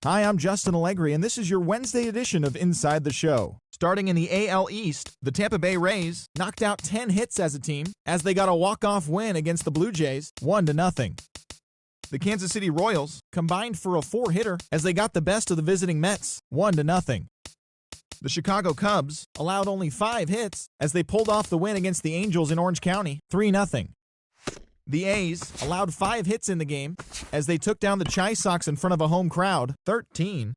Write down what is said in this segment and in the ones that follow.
Hi, I'm Justin Allegri, and this is your Wednesday edition of Inside the Show. Starting in the AL East, the Tampa Bay Rays knocked out 10 hits as a team as they got a walk-off win against the Blue Jays, 1-0. The Kansas City Royals combined for a 4-hitter as they got the best of the visiting Mets, 1-0. The Chicago Cubs allowed only 5 hits as they pulled off the win against the Angels in Orange County, 3-0. The A's allowed 5 hits in the game as they took down the Chi Sox in front of a home crowd, 13-2.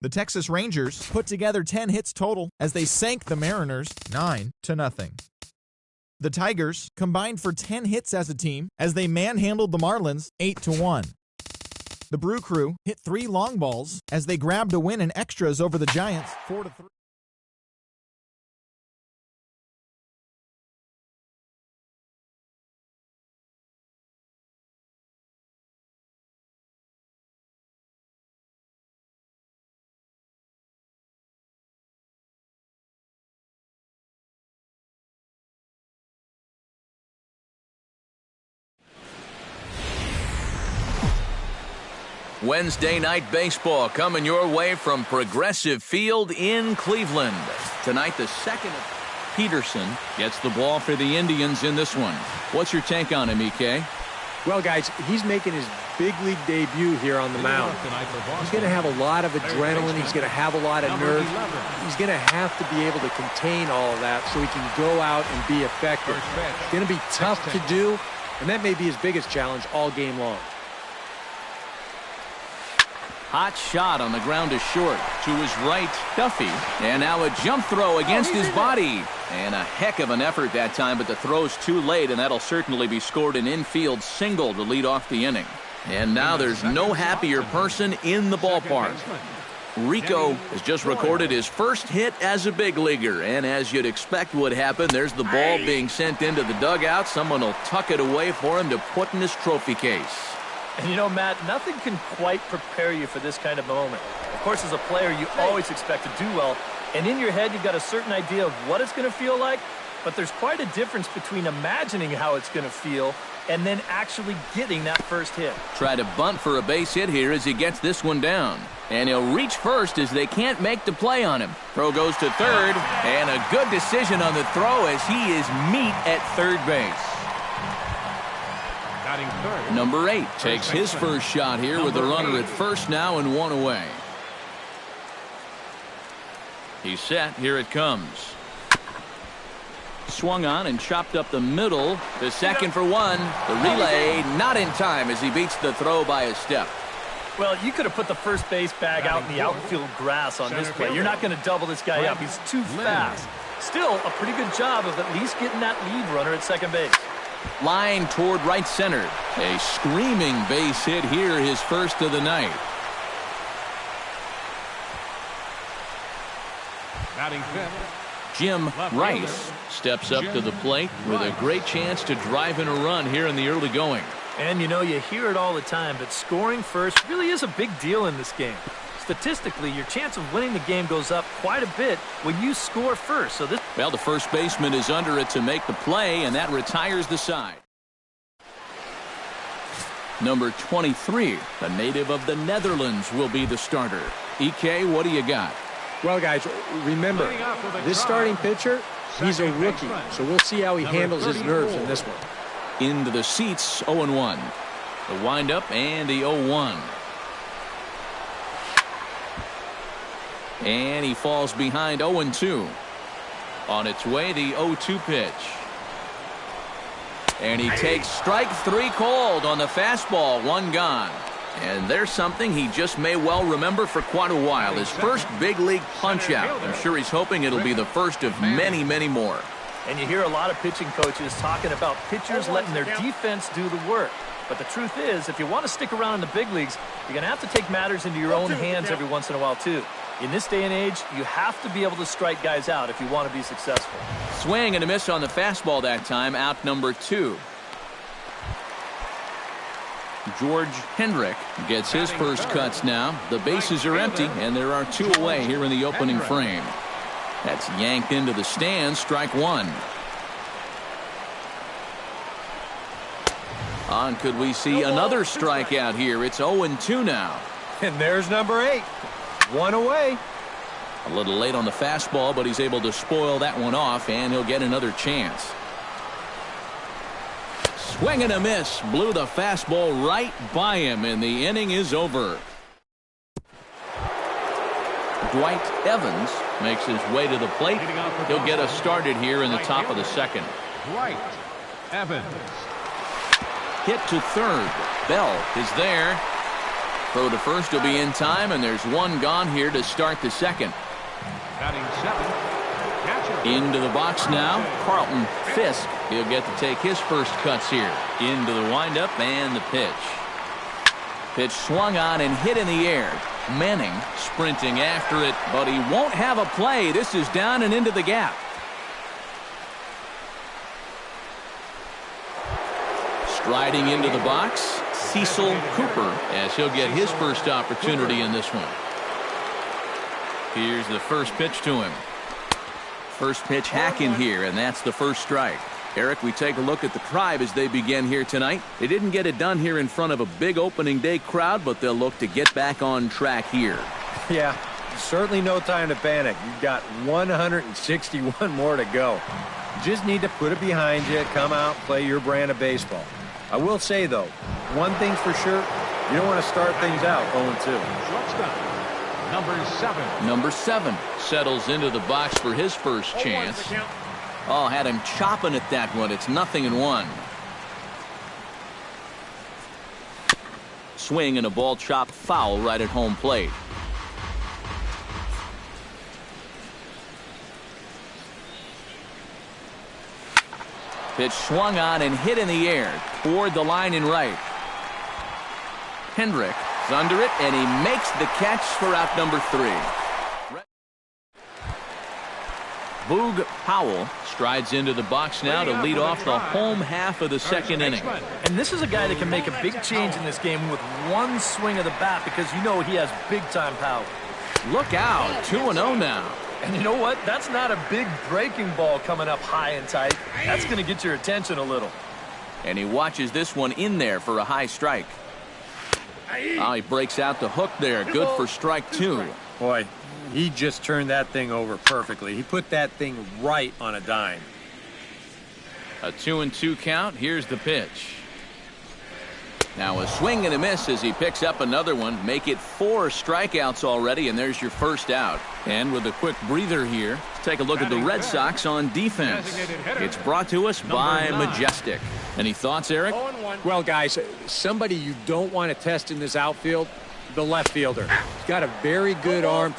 The Texas Rangers put together 10 hits total as they sank the Mariners, 9-0. The Tigers combined for 10 hits as a team as they manhandled the Marlins, 8-1. The Brew Crew hit 3 long balls as they grabbed a win in extras over the Giants, 4-3. Wednesday night baseball coming your way from Progressive Field in Cleveland. Tonight, the second of Peterson gets the ball for the Indians in this one. What's your take on him, EK? Well, guys, he's making his big league debut here on the mound. He's going to have a lot of adrenaline. He's going to have a lot of nerve. He's going to have to be able to contain all of that so he can go out and be effective. It's going to be tough to do, and that may be his biggest challenge all game long. Hot shot on the ground to short. To his right, Duffy. And now a jump throw against his body. And a heck of an effort that time, but the throw's too late, and that'll certainly be scored an infield single to lead off the inning. And now there's no happier person in the ballpark. Rico has just recorded his first hit as a big leaguer, and as you'd expect would happen, there's the ball being sent into the dugout. Someone will tuck it away for him to put in his trophy case. And you know, Matt, nothing can quite prepare you for this kind of moment. Of course, as a player, you always expect to do well. And in your head, you've got a certain idea of what it's going to feel like. But there's quite a difference between imagining how it's going to feel and then actually getting that first hit. Try to bunt for a base hit here as he gets this one down. And he'll reach first as they can't make the play on him. Throw goes to third. And a good decision on the throw as he is meat at third base. Number 8 takes his first shot here with a runner at first now and 1 away. He's set. Here it comes. Swung on and chopped up the middle. The second for 1. The relay not in time as he beats the throw by a step. Well, you could have put the first base bag out in the outfield grass on this play. You're not going to double this guy up. He's too fast. Still, a pretty good job of at least getting that lead runner at second base. Line toward right center. A screaming base hit here, his first of the night. Batting fifth, Jim Rice steps up to the plate with a great chance to drive in a run here in the early going. And you know, you hear it all the time, but scoring first really is a big deal in this game. Statistically, your chance of winning the game goes up quite a bit when you score first. Well, the first baseman is under it to make the play, and that retires the side. Number 23, a native of the Netherlands, will be the starter. EK, what do you got? Well, guys, remember, this starting pitcher, he's a rookie, so we'll see how he handles his nerves in this one. Into the seats, 0-1. The windup and the 0-1. And he falls behind 0-2. On its way, the 0-2 pitch. And he takes strike 3 called on the fastball, 1 gone. And there's something he just may well remember for quite a while. His first big league punch out. I'm sure he's hoping it'll be the first of many, many more. And you hear a lot of pitching coaches talking about pitchers letting their defense do the work. But the truth is, if you want to stick around in the big leagues, you're going to have to take matters into your own hands every once in a while, too. In this day and age, you have to be able to strike guys out if you want to be successful. Swing and a miss on the fastball that time, out number 2. George Hendrick gets his first cuts now. The bases are empty, and there are 2 away here in the opening frame. That's yanked into the stands, strike 1. On could we see another strikeout here? It's 0-2 now. And there's number 8. One away. A little late on the fastball, but he's able to spoil that one off, and he'll get another chance. Swing and a miss. Blew the fastball right by him, and the inning is over. Dwight Evans makes his way to the plate. He'll get us started here in the top of the second. Dwight Evans. Hit to third. Bell is there. Throw to first will be in time, and there's one gone here to start the second. Batting 7th. Catcher. Into the box now, Carlton Fisk. He'll get to take his first cuts here. Into the windup and the pitch. Pitch swung on and hit in the air. Manning sprinting after it, but he won't have a play. This is down and into the gap. Striding into the box, Cecil Cooper, as he'll get his first opportunity in this one. Here's the first pitch to him. First pitch hacking here, and that's the first strike. Eric, we take a look at the Tribe as they begin here tonight. They didn't get it done here in front of a big opening day crowd, but they'll look to get back on track here. Yeah, certainly no time to panic. You've got 161 more to go. You just need to put it behind you, come out, play your brand of baseball. I will say, though, one thing's for sure, you don't want to start things out 0-2. Shortstop, number 7. Number 7 settles into the box for his first chance. Oh, had him chopping at that one. It's 0-1. Swing and a ball chopped foul right at home plate. Pitch swung on and hit in the air toward the line in right. Hendrick is under it, and he makes the catch for out number 3. Boog Powell strides into the box now to lead off the home half of the second inning. And this is a guy that can make a big change in this game with one swing of the bat, because you know he has big-time power. Look out, 2-0 now. And you know what? That's not a big breaking ball coming up high and tight. That's going to get your attention a little. And he watches this one in there for a high strike. Oh, he breaks out the hook there. Good for strike 2. Boy, he just turned that thing over perfectly. He put that thing right on a dime. A 2-2 count. Here's the pitch. Now a swing and a miss as he picks up another one. Make it 4 strikeouts already, and there's your first out. And with a quick breather here, let's take a look at the Red Sox on defense. It's brought to us by Majestic. Any thoughts, Eric? Well, guys, somebody you don't want to test in this outfield, the left fielder. He's got a very good arm,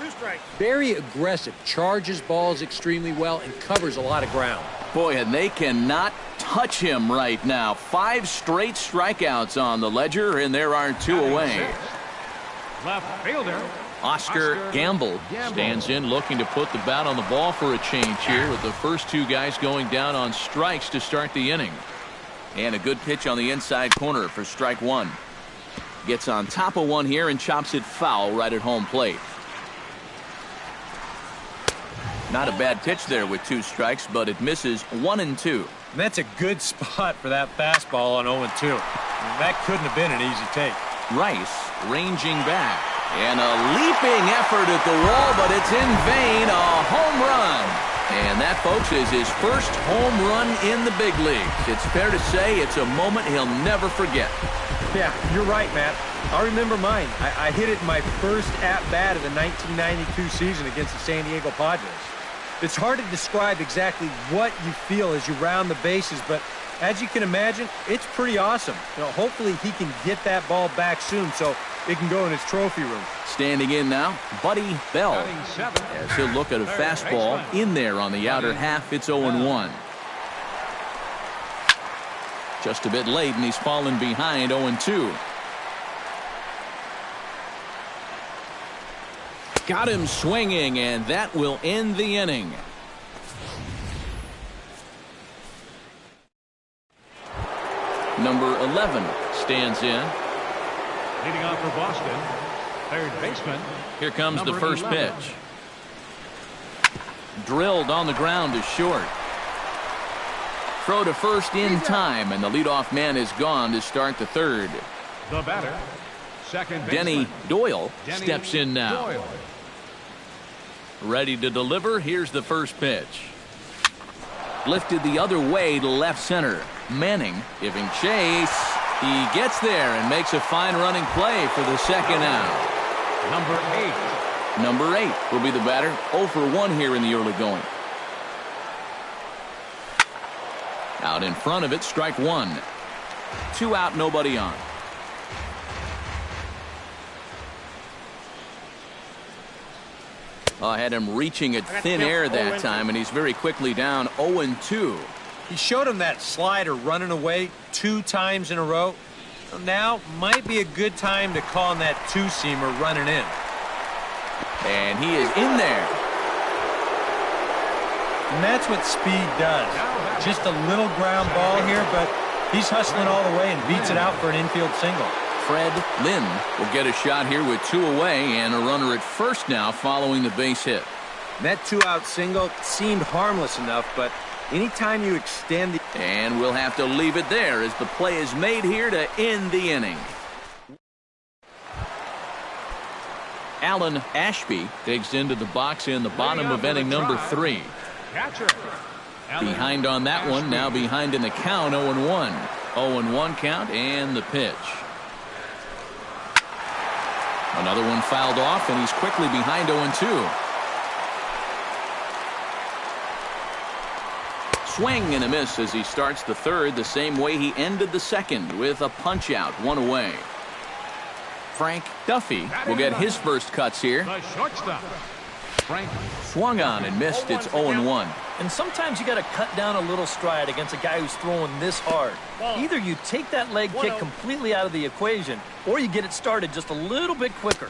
very aggressive, charges balls extremely well, and covers a lot of ground. Boy, and they cannot touch him right now. 5 straight strikeouts on the ledger, and there are 2 away. Left fielder. Oscar Gamble stands in, looking to put the bat on the ball for a change here, with the first 2 guys going down on strikes to start the inning. And a good pitch on the inside corner for strike 1. Gets on top of one here and chops it foul right at home plate. Not a bad pitch there with 2 strikes, but it misses 1 and 2. And that's a good spot for that fastball on 0-2. That couldn't have been an easy take. Rice ranging back. And a leaping effort at the wall, but it's in vain. A home run. And that, folks, is his first home run in the big leagues. It's fair to say it's a moment he'll never forget. Yeah, you're right, Matt. I remember mine. I hit it in my first at-bat of the 1992 season against the San Diego Padres. It's hard to describe exactly what you feel as you round the bases, but as you can imagine, it's pretty awesome. You know, hopefully he can get that ball back soon so it can go in his trophy room. Standing in now, Buddy Bell, as he'll look at a fastball in there on the outer half. It's 0-1. Just a bit late, and he's fallen behind 0-2. Got him swinging, and that will end the inning. Number 11 stands in. Leading off for Boston, third baseman. Here comes the first 11. pitch. Drilled on the ground is short. Throw to first in time, and the leadoff man is gone to start the third. The batter, Second baseman, Denny Doyle Denny steps in now. Doyle. Ready to deliver. Here's the first pitch. Lifted the other way to left center. Manning giving chase. He gets there and makes a fine running play for the second out. Number 8. Number 8 will be the batter. 0 for 1 here in the early going. Out in front of it, strike 1. 2 out, nobody on. I had him reaching at thin air that time, and he's very quickly down 0-2. He showed him that slider running away 2 times in a row. Now might be a good time to call on that 2-seamer running in. And he is in there. And that's what speed does. Just a little ground ball here, but he's hustling all the way and beats it out for an infield single. Fred Lynn will get a shot here with 2 away and a runner at first now following the base hit. That 2-out single seemed harmless enough, but anytime you extend the... And we'll have to leave it there as the play is made here to end the inning. Alan Ashby digs into the box in the bottom of inning number 3. Catcher. Behind on that one, now behind in the count, 0-1. 0-1 count and the pitch. Another one fouled off, and he's quickly behind 0-2. Swing and a miss as he starts the third the same way he ended the second with a punch out, 1 away. Frank Duffy will get his first cuts here. The shortstop. Frank. Swung on and missed. It's 0-1. And sometimes you got to cut down a little stride against a guy who's throwing this hard. Either you take that leg kick completely out of the equation, or you get it started just a little bit quicker.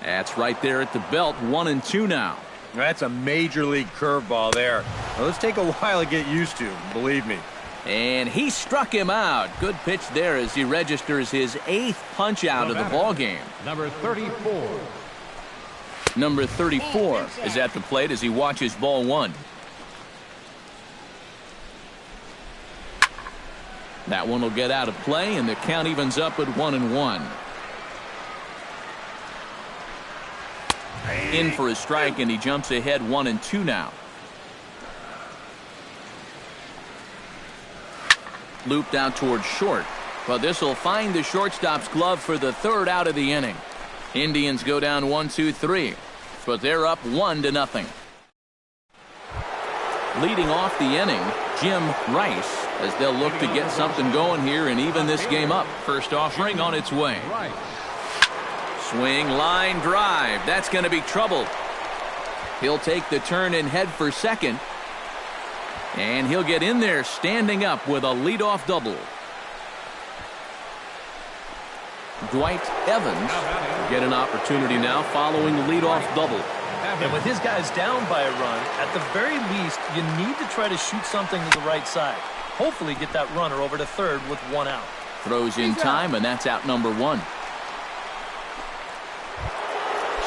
That's right there at the belt, 1-2 now. That's a major league curveball there. Well, let's take a while to get used to, believe me. And he struck him out. Good pitch there as he registers his 8th punch out of the ball game. Number 34. Number 34 is at the plate as he watches ball 1. That one will get out of play, and the count evens up at 1-1. In for a strike, and he jumps ahead 1-2 now. Looped out towards short, but this will find the shortstop's glove for the 3rd out of the inning. Indians go down 1-2-3, but they're up 1-0. Leading off the inning, Jim Rice, as they'll look to get something going here and even this game up. First offering on its way. Swing, line drive. That's going to be trouble. He'll take the turn and head for second. And he'll get in there standing up with a leadoff double. Dwight Evans will get an opportunity now following the leadoff double. And with his guys down by a run, at the very least, you need to try to shoot something to the right side. Hopefully get that runner over to third with 1 out. Throws in time, and that's out number 1.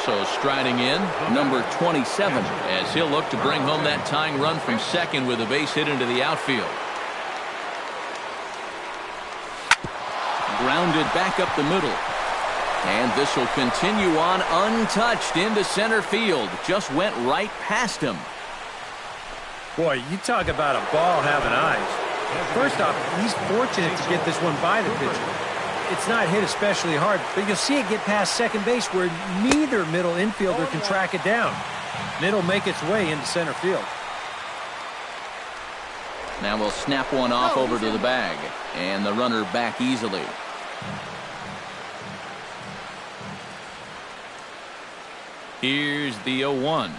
So striding in, number 27, as he'll look to bring home that tying run from second with a base hit into the outfield. Grounded back up the middle. And this will continue on untouched into center field. Just went right past him. Boy, you talk about a ball having eyes. First off, he's fortunate to get this one by the pitcher. It's not hit especially hard, but you'll see it get past second base where neither middle infielder can track it down. And it'll make its way into center field. Now we'll snap one off over to the bag, and the runner back easily. Here's the 0-1.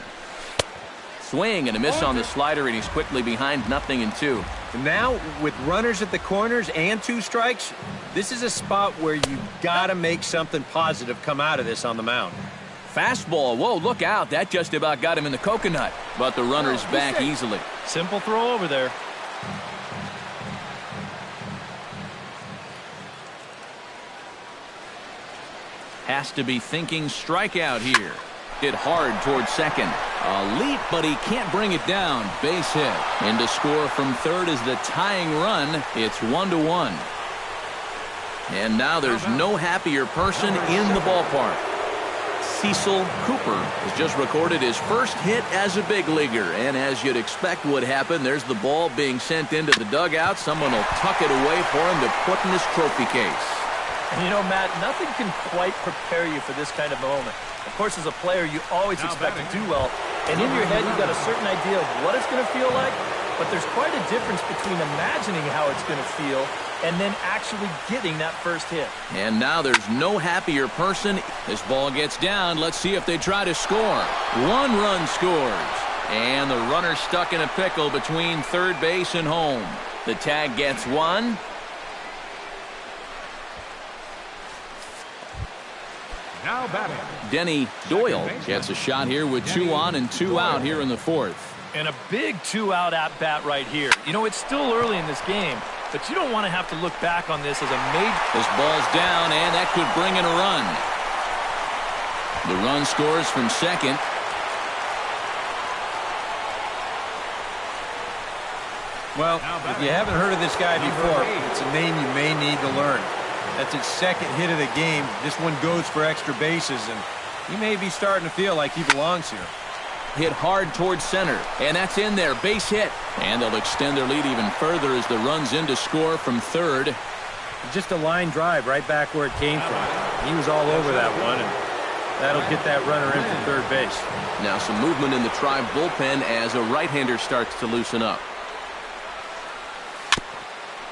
Swing and a miss on the slider, and he's quickly behind 0-2. And now, with runners at the corners and 2 strikes, this is a spot where you gotta make something positive come out of this on the mound. Fastball. Whoa, look out. That just about got him in the coconut. But the runner's back easily. Simple throw over there. Has to be thinking strikeout here. Hit hard towards second. A leap, but he can't bring it down. Base hit. And to score from third is the tying run. It's 1-1. And now there's no happier person in the ballpark. Cecil Cooper has just recorded his first hit as a big leaguer. And as you'd expect would happen, there's the ball being sent into the dugout. Someone will tuck it away for him to put in his trophy case. And you know, Matt, nothing can quite prepare you for this kind of moment. Of course, as a player, you always expect to do well. And in your head, you've got a certain idea of what it's going to feel like. But there's quite a difference between imagining how it's going to feel and then actually getting that first hit. And now there's no happier person. This ball gets down. Let's see if they try to score. 1 run scores. And the runner stuck in a pickle between third base and home. The tag gets 1. Now batting. Denny Doyle gets a shot here with 2 on and 2 out here in the 4th. And a big 2-out at-bat right here. You know, it's still early in this game, but you don't want to have to look back on this as a major... This ball's down, and that could bring in a run. The run scores from second. Well, if you haven't heard of this guy before, it's a name you may need to learn. That's his second hit of the game. This one goes for extra bases, and he may be starting to feel like he belongs here. Hit hard towards center, and that's in there. Base hit. And they'll extend their lead even further as the run's in to score from third. Just a line drive right back where it came from. He was all over that one, and that'll get that runner in from third base. Now some movement in the Tribe bullpen as a right-hander starts to loosen up.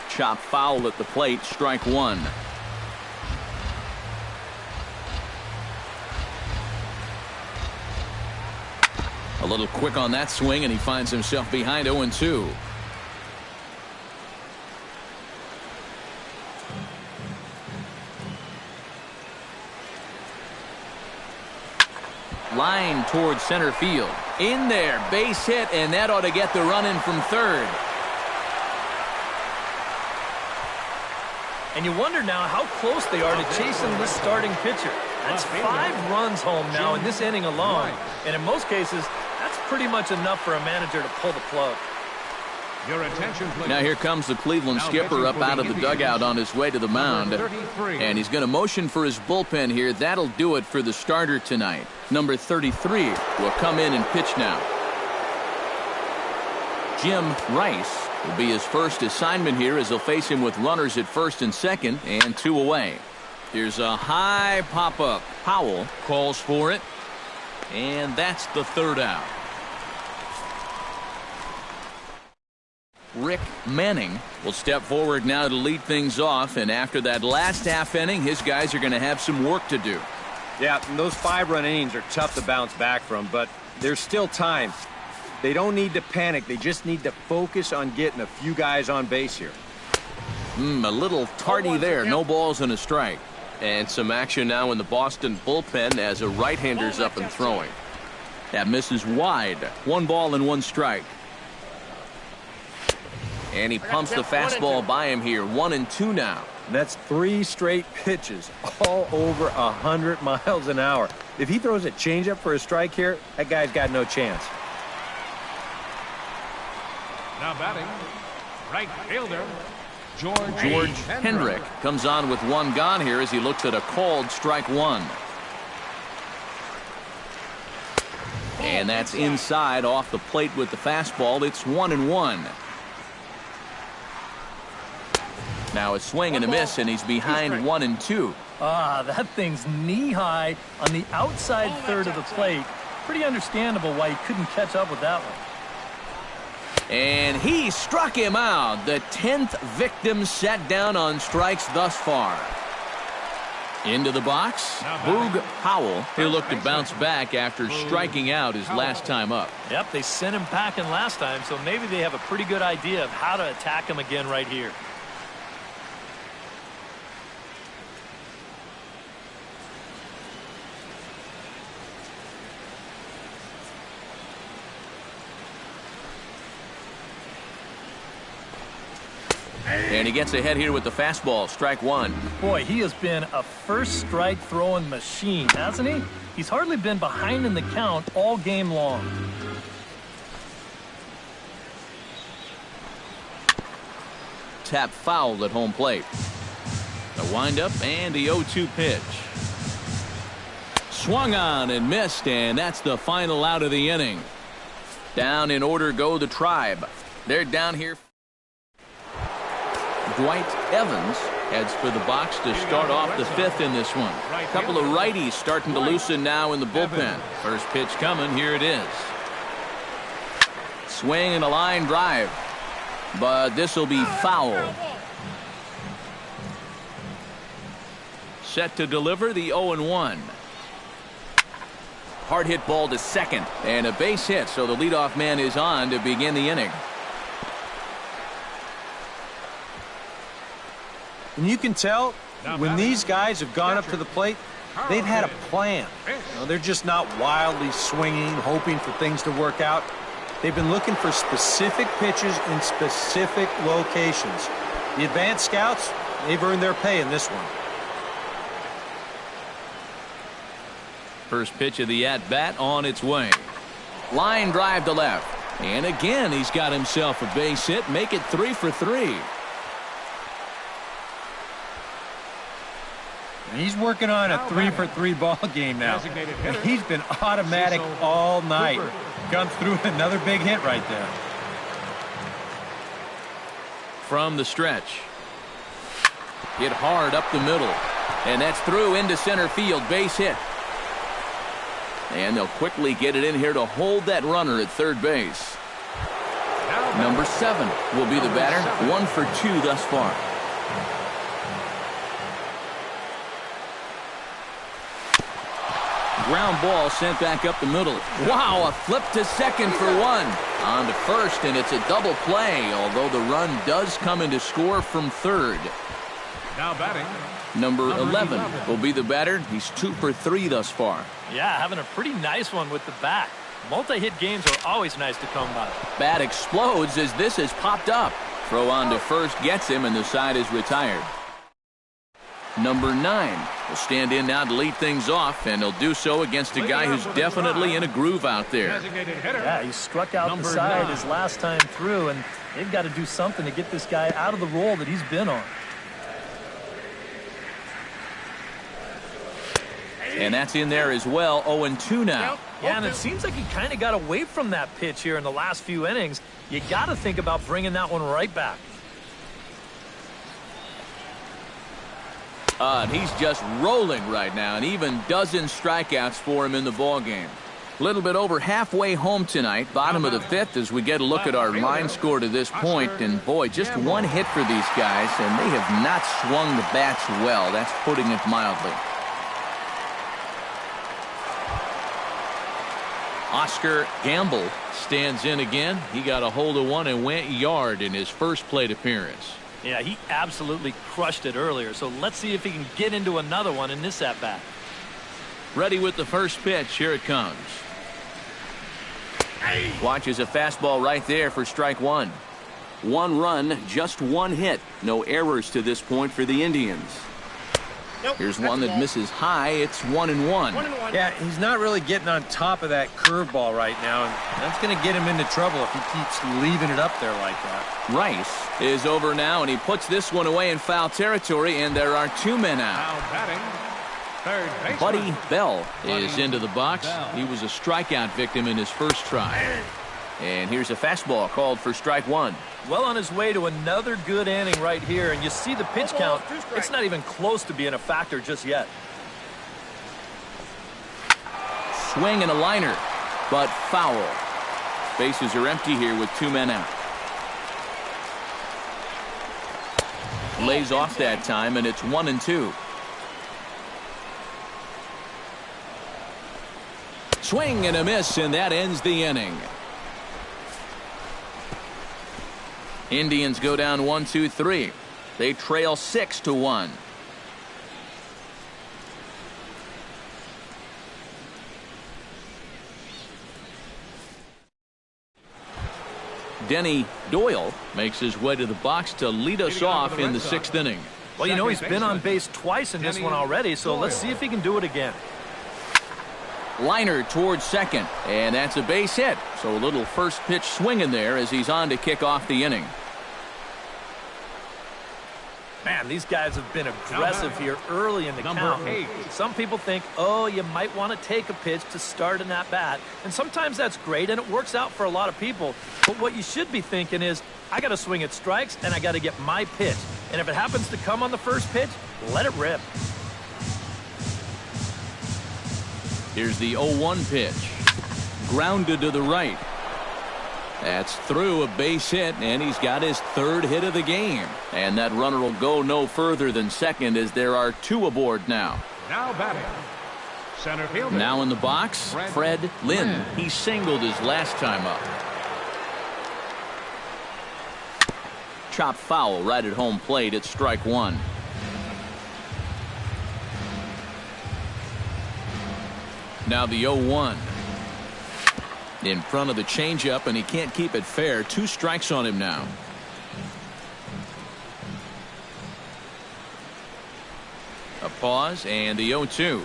Chop foul at the plate, strike 1. A little quick on that swing, and he finds himself behind 0-2. Line towards center field. In there, base hit, and that ought to get the run in from third. And you wonder now how close they are to chasing this starting pitcher. That's 5 runs home now in this inning alone. And in most cases, that's pretty much enough for a manager to pull the plug. Your attention, please. Now here comes the Cleveland skipper up out of the dugout on his way to the mound. And he's going to motion for his bullpen here. That'll do it for the starter tonight. Number 33 will come in and pitch now. Jim Rice will be his first assignment here as he'll face him with runners at first and second and 2 away. Here's a high pop-up. Powell calls for it. And that's the 3rd out. Rick Manning will step forward now to lead things off. And after that last half inning, his guys are going to have some work to do. Yeah, and those 5-run innings are tough to bounce back from, but there's still time. They don't need to panic. They just need to focus on getting a few guys on base here. A little tardy there. No balls and a strike. And some action now in the Boston bullpen as a right-hander's up and throwing. That misses wide. 1 ball and 1 strike. And he pumps the fastball by him here. 1-2 now. And that's 3 straight pitches, all over 100 miles an hour. If he throws a changeup for a strike here, that guy's got no chance. Now batting, right fielder, George Hendrick comes on with 1 gone here as he looks at a called strike 1. And that's inside off the plate with the fastball. It's 1-1. Now a swing and a miss, and he's behind 1-2. That thing's knee-high on the outside third of the plate. Pretty understandable why he couldn't catch up with that one. And he struck him out. The 10th victim set down on strikes thus far. Into the box, Boog Powell. He'll look to bounce back after striking out his last time up. Yep, they sent him packing last time, so maybe they have a pretty good idea of how to attack him again right here. And he gets ahead here with the fastball, strike 1. Boy, he has been a first strike throwing machine, hasn't he? He's hardly been behind in the count all game long. Tap fouled at home plate. The windup and the 0-2 pitch. Swung on and missed, and that's the final out of the inning. Down in order go the Tribe. They're down here. Dwight Evans heads for the box to start off the fifth in this one. A couple of righties starting to loosen now in the bullpen. First pitch coming. Here it is. Swing and a line drive. But this will be foul. Set to deliver the 0-1. Hard hit ball to second. And a base hit, so the leadoff man is on to begin the inning. And you can tell when these guys have gone up to the plate, they've had a plan. They're just not wildly swinging, hoping for things to work out. They've been looking for specific pitches in specific locations. The advanced scouts, they've earned their pay in this one. First pitch of the at-bat on its way. Line drive to left. And again, he's got himself a base hit. Make it 3 for 3. He's working on a 3 for 3 ball game now. He's been automatic all night. Comes through another big hit right there. From the stretch. Hit hard up the middle. And that's through into center field. Base hit. And they'll quickly get it in here to hold that runner at third base. Number 7 will be the batter. 1 for 2 thus far. Ground ball sent back up the middle. Wow, a flip to second for 1. On to first, and it's a double play, although the run does come into score from third. Now batting. Number 11 will be the batter. He's 2 for 3 thus far. Yeah, having a pretty nice one with the bat. Multi-hit games are always nice to come by. Bat explodes as this has popped up. Throw on to first gets him, and the side is retired. Number 9 will stand in now to lead things off, and he'll do so against a guy who's definitely in a groove out there. Yeah, he struck out the side his last time through, and they've got to do something to get this guy out of the role that he's been on. And that's in there as well. 0-2 now. Yeah, and it seems like he kind of got away from that pitch here in the last few innings. You got to think about bringing that one right back. And he's just rolling right now, and even dozen strikeouts for him in the ballgame. A little bit over halfway home tonight, bottom of the fifth, as we get a look at our line score to this point. And boy, just one hit for these guys, and they have not swung the bats well. That's putting it mildly. Oscar Gamble stands in again. He got a hold of one and went yard in his first plate appearance. Yeah, he absolutely crushed it earlier, so let's see if he can get into another one in this at-bat. Ready with the first pitch. Here it comes. Watches a fastball right there for strike 1. 1 run, just 1 hit. No errors to this point for the Indians. Nope, here's one that misses high. It's 1-1. Yeah, he's not really getting on top of that curveball right now, and that's going to get him into trouble if he keeps leaving it up there like that. Rice is over now, and he puts this one away in foul territory, and there are 2 men out. Now batting. Third baseman. Buddy Bell is into the box. He was a strikeout victim in his first try. And here's a fastball called for strike 1. Well on his way to another good inning right here, and you see the pitch count. It's not even close to being a factor just yet. Swing and a liner, but foul. Bases are empty here with 2 men out. Lays off that time, and it's 1-2. Swing and a miss, and that ends the inning. Indians go down 1-2-3. They trail 6-1. Denny Doyle makes his way to the box to lead us off in the 6th inning. Well, you know, he's been on base twice in this one already, so let's see if he can do it again. Liner towards second, and that's a base hit. So a little first pitch swing in there as he's on to kick off the inning. Man, these guys have been aggressive here early in the count. Some people think, oh, you might want to take a pitch to start an at-bat. And sometimes that's great, and it works out for a lot of people. But what you should be thinking is, I got to swing at strikes, and I got to get my pitch. And if it happens to come on the first pitch, let it rip. Here's the 0-1 pitch. Grounded to the right. That's through a base hit, and he's got his third hit of the game. And that runner will go no further than second as there are two aboard now. Now batting, center fielder. Now in the box, Fred Lynn. He singled his last time up. Chop foul right at home plate at strike one. Now the 0-1. In front of the changeup, and he can't keep it fair. 2 strikes on him now. A pause and the 0-2.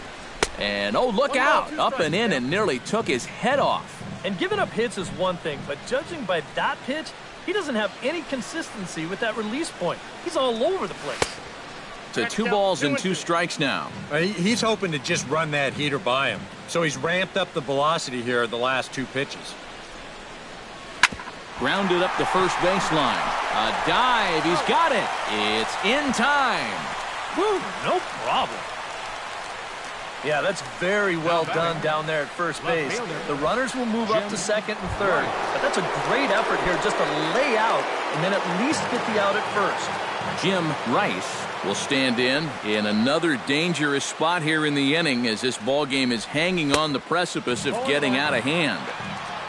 And oh, look out! Up and in and nearly took his head off. And giving up hits is one thing, but judging by that pitch, he doesn't have any consistency with that release point. He's all over the place. To 2 balls and 2 strikes now. He's hoping to just run that heater by him. So he's ramped up the velocity here in the last 2 pitches. Grounded up the first baseline. A dive. He's got it. It's in time. Woo, no problem. Yeah, that's very well done down there at first base. The runners will move up to second and third. But that's a great effort here just to lay out and then at least get the out at first. Jim Rice will stand in another dangerous spot here in the inning as this ball game is hanging on the precipice of getting out of hand.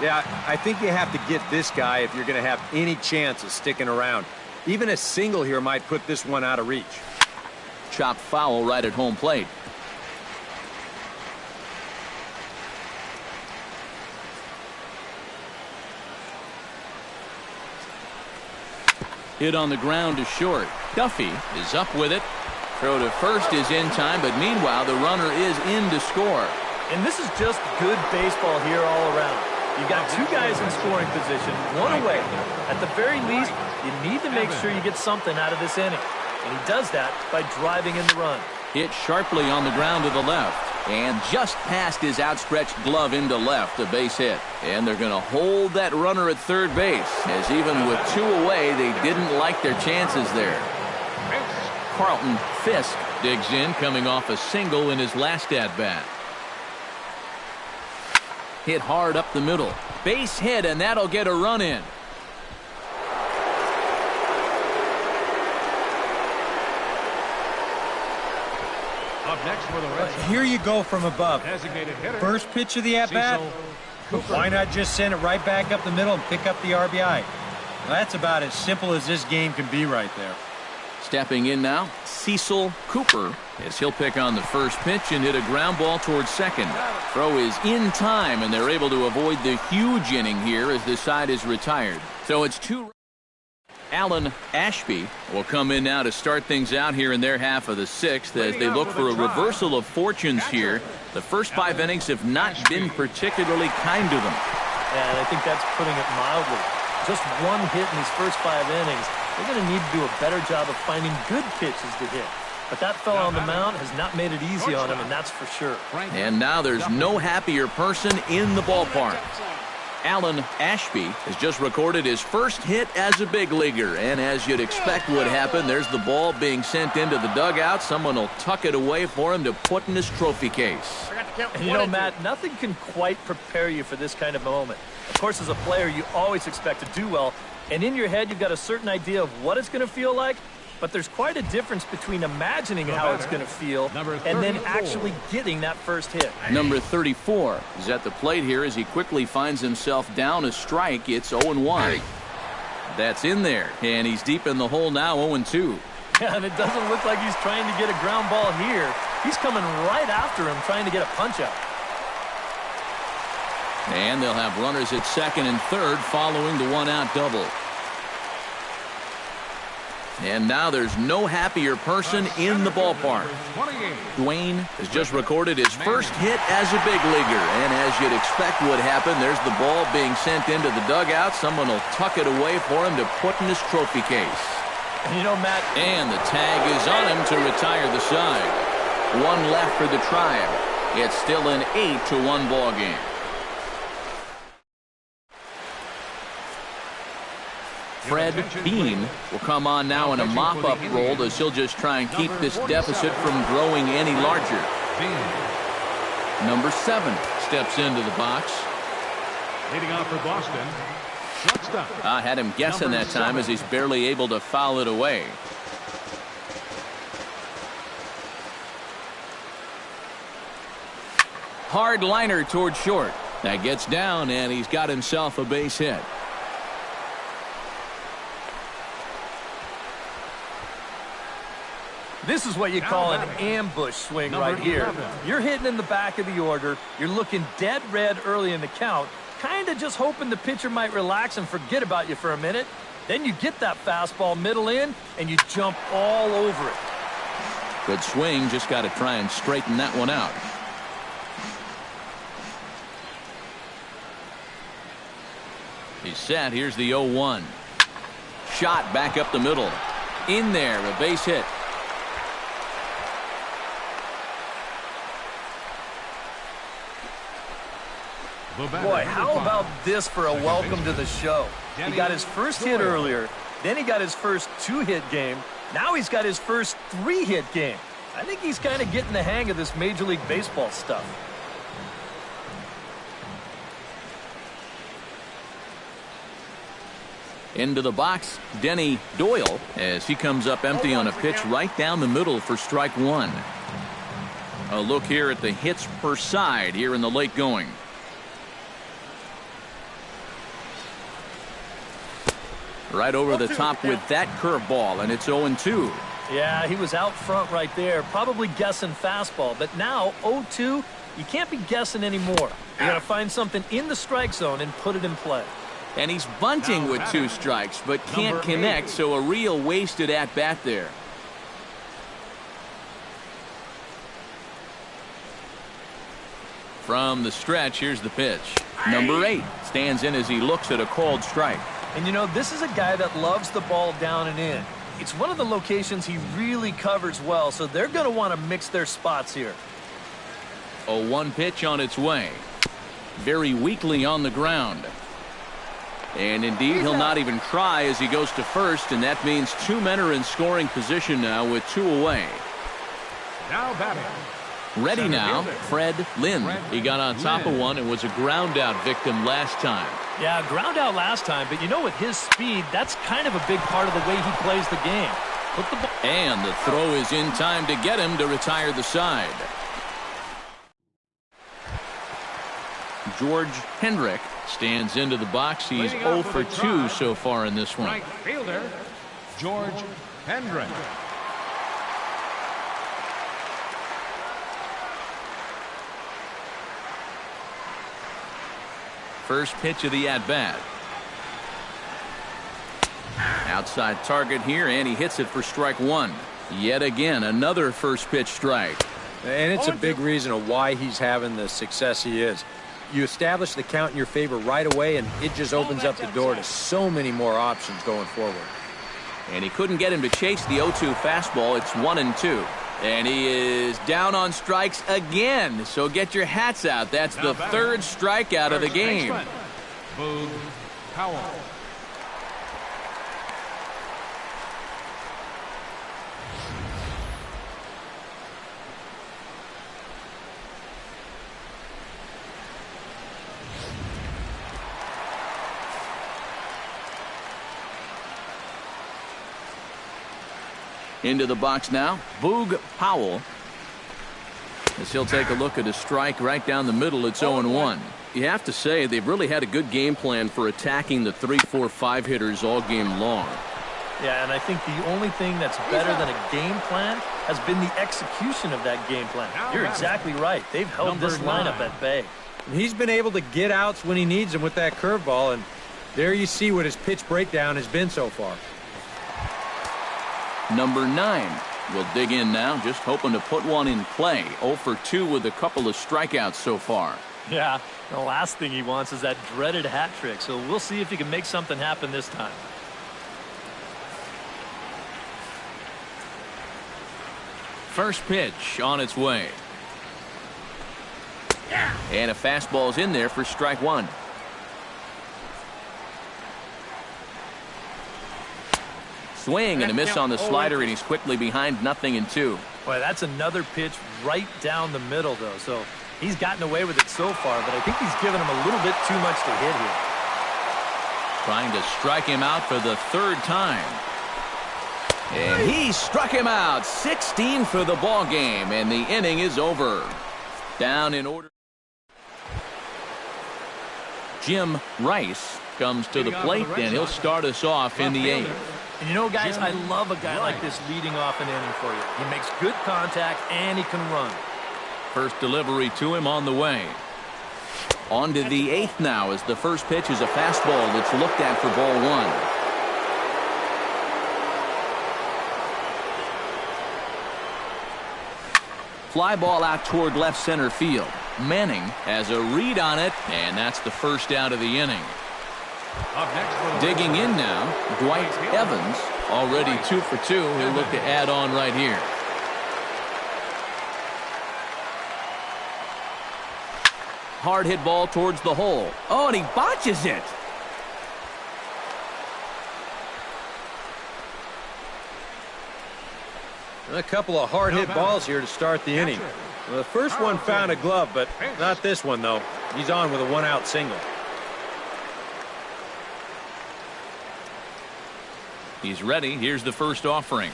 Yeah, I think you have to get this guy if you're going to have any chance of sticking around. Even a single here might put this one out of reach. Chopped foul right at home plate. Hit on the ground to short. Duffy is up with it. Throw to first is in time, but meanwhile the runner is in to score. And this is just good baseball here all around. You've got 2 guys in scoring position, 1 away. At the very least, you need to make sure you get something out of this inning. And he does that by driving in the run. Hit sharply on the ground to the left. And just past his outstretched glove into left, a base hit. And they're going to hold that runner at third base, as even with 2 away, they didn't like their chances there. Carlton Fisk digs in, coming off a single in his last at-bat. Hit hard up the middle. Base hit, and that'll get a run in. Up next for the Red Sox. Here you go from above. Designated hitter. First pitch of the at-bat. Why not just send it right back up the middle and pick up the RBI? Well, that's about as simple as this game can be right there. Stepping in now, Cecil Cooper, as he'll pick on the first pitch and hit a ground ball towards second. Throw is in time, and they're able to avoid the huge inning here as the side is retired. So it's 2. Alan Ashby will come in now to start things out here in their half of the 6th as they look for a reversal of fortunes here. The first 5 innings have not been particularly kind to them. And I think that's putting it mildly. Just 1 hit in these first 5 innings. They're going to need to do a better job of finding good pitches to hit. But that fella on the mound has not made it easy on him, and that's for sure. And now there's no happier person in the ballpark. Alan Ashby has just recorded his first hit as a big leaguer, and as you'd expect would happen, there's the ball being sent into the dugout. Someone will tuck it away for him to put in his trophy case. And you know, Matt, nothing can quite prepare you for this kind of moment. Of course, as a player, you always expect to do well, and in your head, you've got a certain idea of what it's going to feel like. But there's quite a difference between imagining how it's going to feel and then actually getting that first hit. Number 34 is at the plate here as he quickly finds himself down a strike. It's 0-1. That's in there, and he's deep in the hole now, 0-2. Yeah, and it doesn't look like he's trying to get a ground ball here. He's coming right after him, trying to get a punch out. And they'll have runners at second and third following the 1-out double. And now there's no happier person in the ballpark. Dwayne has just recorded his first hit as a big leaguer. And as you'd expect would happen, there's the ball being sent into the dugout. Someone will tuck it away for him to put in his trophy case. You know, Matt. And the tag is on him to retire the side. One left for the Tribe. It's still an 8-1 ball game. Fred Bean will come on now in a mop-up role as he'll just try and keep this deficit from growing any larger. Number 7 steps into the box. Leading off for Boston, shortstop. I had him guessing that time as he's barely able to foul it away. Hard liner toward short. That gets down, and he's got himself a base hit. This is what you call an ambush swing right here. You're hitting in the back of the order. You're looking dead red early in the count, kind of just hoping the pitcher might relax and forget about you for a minute. Then you get that fastball middle in, and you jump all over it. Good swing, just got to try and straighten that one out. He's set. Here's the 0-1. Shot back up the middle. In there, a base hit. Boy, how about this for a welcome to the show? He got his first hit earlier, then he got his first 2-hit game. Now he's got his first 3-hit game. I think he's kind of getting the hang of this Major League Baseball stuff. Into the box, Denny Doyle, as he comes up empty on a pitch right down the middle for strike 1. A look here at the hits per side here in the late going. Right over the top with that curveball, and it's 0-2. Yeah, he was out front right there, probably guessing fastball. But now, 0-2, you can't be guessing anymore. You got to find something in the strike zone and put it in play. And he's bunting with 2 strikes, but can't connect, so a real wasted at-bat there. From the stretch, here's the pitch. Number 8 stands in as he looks at a called strike. And you know, this is a guy that loves the ball down and in. It's one of the locations he really covers well, so they're going to want to mix their spots here. A 1 pitch on its way. Very weakly on the ground. And indeed, he'll not even try as he goes to first, and that means 2 men are in scoring position now with 2 away. Now batting. Ready now, Fred Lynn. He got on top of one and was a ground out victim last time. Yeah, ground out last time, but you know, with his speed, that's kind of a big part of the way he plays the game. And the throw is in time to get him to retire the side. George Hendrick stands into the box. He's 0 for 2 so far in this one. Right fielder, George Hendrick. First pitch of the at-bat. Outside target here, and he hits it for strike 1. Yet again, another first pitch strike. And it's a big reason of why he's having the success he is. You establish the count in your favor right away, and it just opens up the door to so many more options going forward. And he couldn't get him to chase the 0-2 fastball. It's 1-2. And he is down on strikes again. So get your hats out. That's the 3rd strikeout of the game. Boog Powell. Into the box now, Boog Powell. As he'll take a look at a strike right down the middle, it's 0-1. You have to say they've really had a good game plan for attacking the 3, 4, 5 hitters all game long. Yeah, and I think the only thing that's better than a game plan has been the execution of that game plan. You're exactly right. They've held this lineup at bay. He's been able to get outs when he needs them with that curveball, and there you see what his pitch breakdown has been so far. Number 9 will dig in now, just hoping to put one in play. 0 for 2 with a couple of strikeouts so far. Yeah, the last thing he wants is that dreaded hat trick, so we'll see if he can make something happen this time. First pitch on its way. And a fastball's in there for strike one. Swing and a miss on the slider, and he's quickly behind 0-2. Boy, that's another pitch right down the middle, though. So he's gotten away with it so far, but I think he's given him a little bit too much to hit here. Trying to strike him out for the third time. And he struck him out. 16 for the ball game, and the inning is over. Down in order. Jim Rice comes to the plate, and he'll start us off in the 8th. And you know, guys, I love a guy like this leading off an inning for you. He makes good contact, and he can run. First delivery to him on the way. On to the 8th now, as the first pitch is a fastball that's looked at for ball one. Fly ball out toward left center field. Manning has a read on it, and that's the first out of the inning. Digging in now, Dwight Evans, already 2 for 2. He'll look to add on right here. Hard hit ball towards the hole. Oh, and he botches it. A couple of hard hit balls here to start the inning. Well, the first one found a glove, but not this one, though. He's on with a 1-out single. He's ready. Here's the first offering.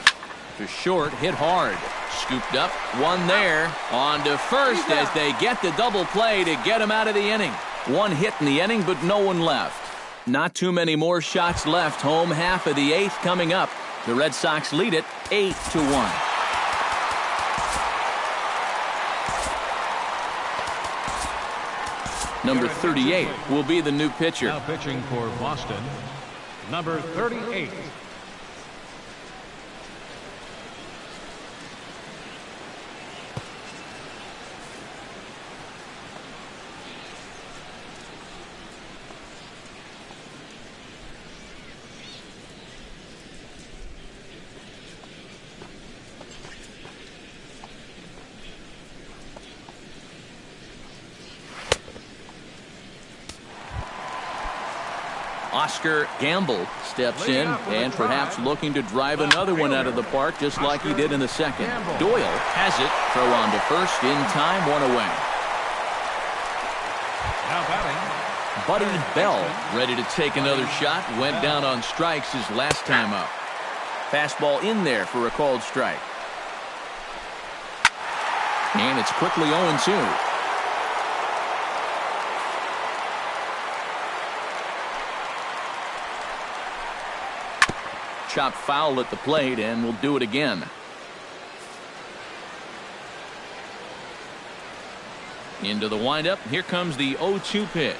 To short, hit hard. Scooped up, one there. On to first as they get the double play to get him out of the inning. One hit in the inning, but no one left. Not too many more shots left. Home half of the 8th coming up. The Red Sox lead it 8-1. Number 38 will be the new pitcher. Now pitching for Boston, number 38. Oscar Gamble steps in and perhaps looking to drive another one out of the park just like he did in the second. Doyle has it. Throw on to first in time, one away. Now batting, Buddy Bell ready to take another shot. Went down on strikes his last time up. Fastball in there for a called strike. And it's quickly 0-2. Chopped foul at the plate, and we'll do it again. Into the windup. Here comes the 0-2 pitch.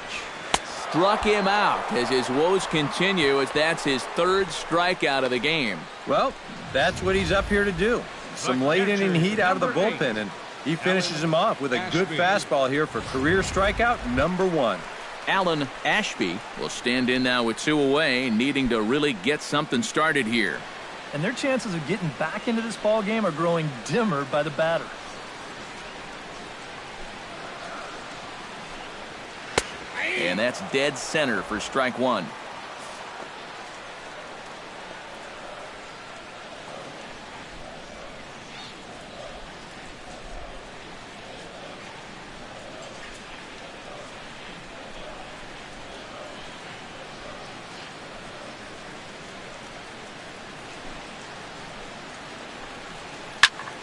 Struck him out as his woes continue, as that's his third strikeout of the game. Well, that's what he's up here to do. Some late inning heat out of the bullpen, and he finishes him off with a good fastball here for career strikeout number 1. Alan Ashby will stand in now with 2 away, needing to really get something started here. And their chances of getting back into this ball game are growing dimmer by the batter. And that's dead center for strike one.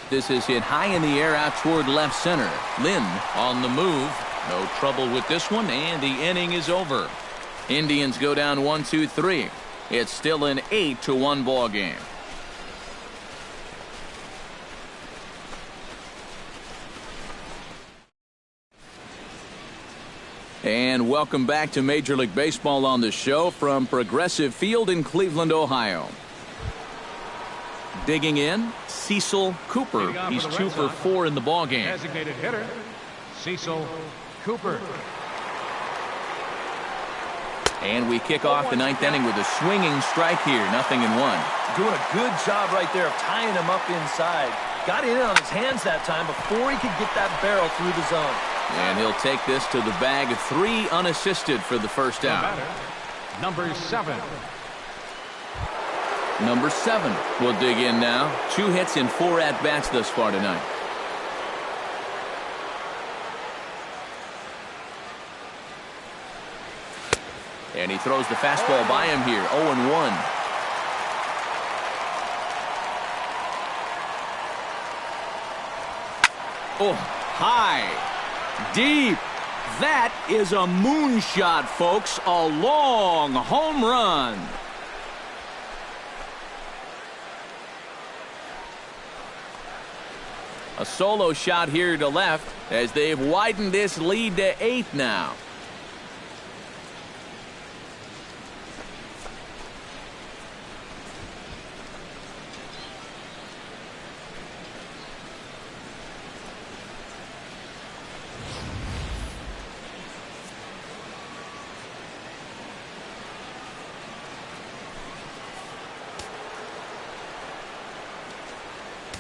This is hit high in the air out toward left center. Lynn on the move. No trouble with this one, and the inning is over. Indians go down 1-2-3. It's still an 8-1 ball game. And welcome back to Major League Baseball on the show from Progressive Field in Cleveland, Ohio. Digging in, Cecil Cooper. He's 2 for 4 in the ball game. Designated hitter, Cecil Cooper. And we kick off the 9th inning with a swinging strike here. 0-1. Doing a good job right there of tying him up inside. Got in on his hands that time before he could get that barrel through the zone. And he'll take this to the bag. 3 unassisted for the first out. Number 7. Number 7 will dig in now. 2 hits in 4 at-bats thus far tonight. And he throws the fastball by him here. 0-1. Oh, high. Deep. That is a moonshot, folks. A long home run. A solo shot here to left as they've widened this lead to 8 now.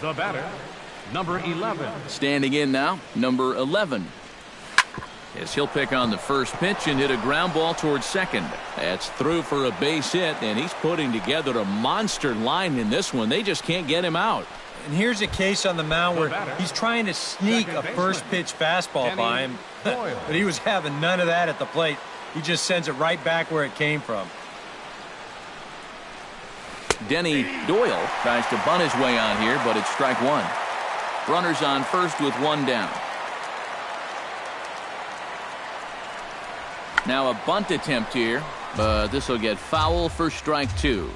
The batter, number 11. Standing in now, number 11. As he'll pick on the first pitch and hit a ground ball towards second. That's through for a base hit, and he's putting together a monster line in this one. They just can't get him out. And here's a case on the mound where he's trying to sneak a first pitch fastball by him, but he was having none of that at the plate. He just sends it right back where it came from. Denny Doyle tries to bunt his way on here, but it's strike 1. Runners on first with 1 down. Now a bunt attempt here, but this will get foul for strike 2.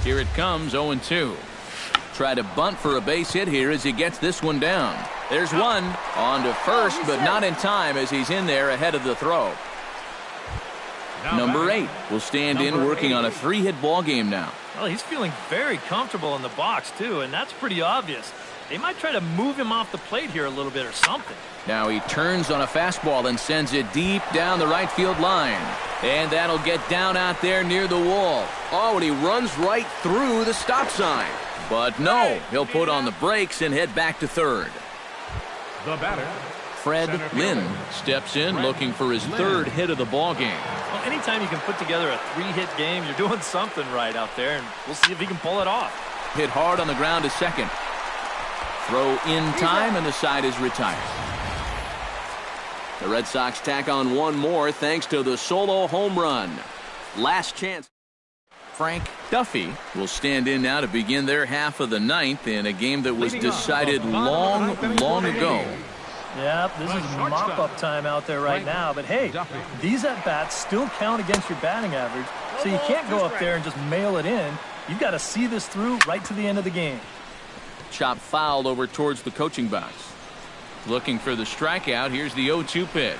Here it comes, 0-2. Try to bunt for a base hit here as he gets this one down. There's one on to first, but not in time as he's in there ahead of the throw. Number 8 will stand in working on a 3-hit ball game now. Well, he's feeling very comfortable in the box, too, and that's pretty obvious. They might try to move him off the plate here a little bit or something. Now he turns on a fastball and sends it deep down the right field line. And that'll get down out there near the wall. Oh, and he runs right through the stop sign. But no, he'll put on the brakes and head back to third. The batter, Fred Lynn steps in looking for his 3rd hit of the ball game. Well, anytime you can put together a 3-hit game, you're doing something right out there, and we'll see if he can pull it off. Hit hard on the ground to second. Throw in time, and the side is retired. The Red Sox tack on 1 more thanks to the solo home run. Last chance. Frank Duffy will stand in now to begin their half of the 9th in a game that was decided long ago. Yeah, this is mop-up time out there right now. But, hey, these at-bats still count against your batting average, so you can't go up there and just mail it in. You've got to see this through right to the end of the game. Chop fouled over towards the coaching box. Looking for the strikeout. Here's the 0-2 pitch.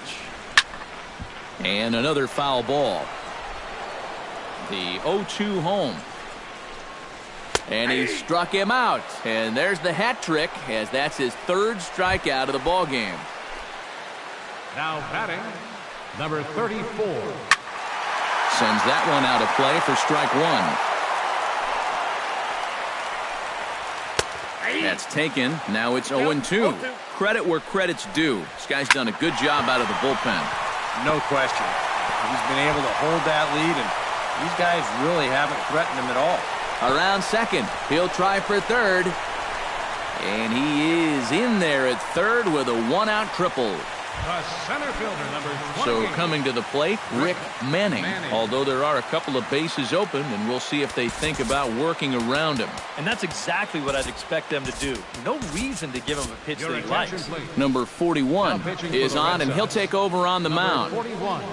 And another foul ball. The 0-2 home. And he struck him out. And there's the hat trick, as that's his 3rd strikeout of the ball game. Now batting, number 34. Sends that one out of play for strike 1. That's taken. Now it's 0-2. Credit where credit's due. This guy's done a good job out of the bullpen. No question. He's been able to hold that lead, and these guys really haven't threatened him at all. Around second. He'll try for third. And he is in there at third with a 1-out triple. The center fielder, number 28. So coming to the plate, Rick Manning. Although there are a couple of bases open, and we'll see if they think about working around him. And that's exactly what I'd expect them to do. No reason to give him a pitch that he likes. Number 41 is on, and he'll take over on the mound. 41.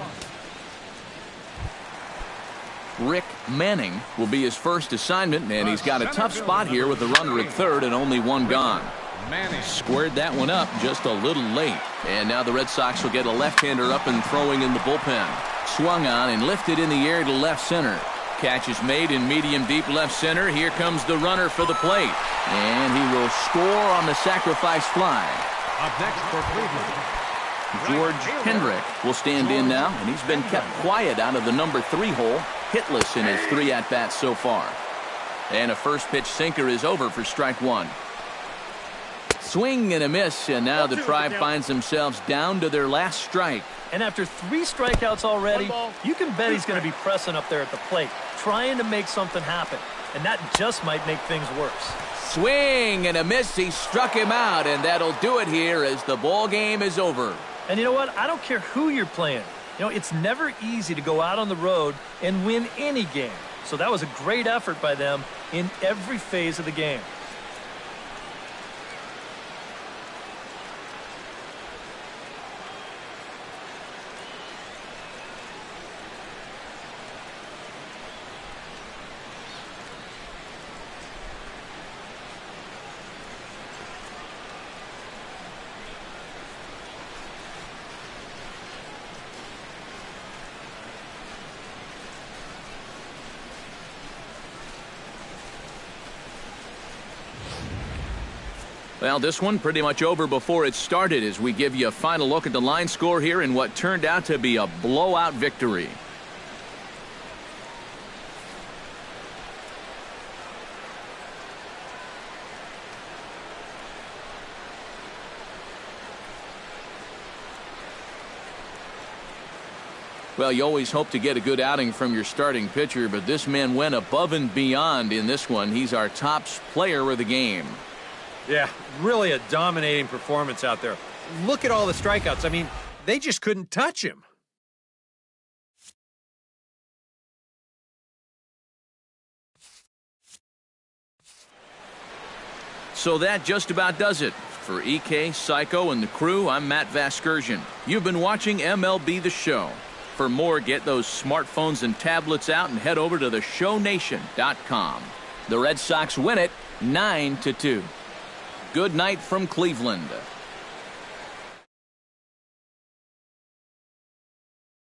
Rick Manning will be his first assignment, and he's got a tough spot here with the runner at third and only 1 gone. Squared that one up just a little late. And now the Red Sox will get a left-hander up and throwing in the bullpen. Swung on and lifted in the air to left center. Catch is made in medium deep left center. Here comes the runner for the plate. And he will score on the sacrifice fly. Up next for Cleveland, George Hendrick will stand in now, and he's been kept quiet out of the number 3 hole. hitless in his 3 at-bats so far. And a first pitch sinker is over for strike 1. Swing and a miss, and now the Tribe finds themselves down to their last strike. And after 3 strikeouts already, you can bet he's going to be pressing up there at the plate, trying to make something happen. And that just might make things worse. Swing and a miss. He struck him out, and that'll do it here as the ball game is over. And you know what? I don't care who you're playing. You know, it's never easy to go out on the road and win any game. So that was a great effort by them in every phase of the game. Well, this one pretty much over before it started as we give you a final look at the line score here in what turned out to be a blowout victory. Well, you always hope to get a good outing from your starting pitcher, but this man went above and beyond in this one. He's our top player of the game. Yeah, really a dominating performance out there. Look at all the strikeouts. I mean, they just couldn't touch him. So that just about does it. For EK, Psycho, and the crew, I'm Matt Vasgersian. You've been watching MLB The Show. For more, get those smartphones and tablets out and head over to theshownation.com. The Red Sox win it 9-2. Good night from Cleveland.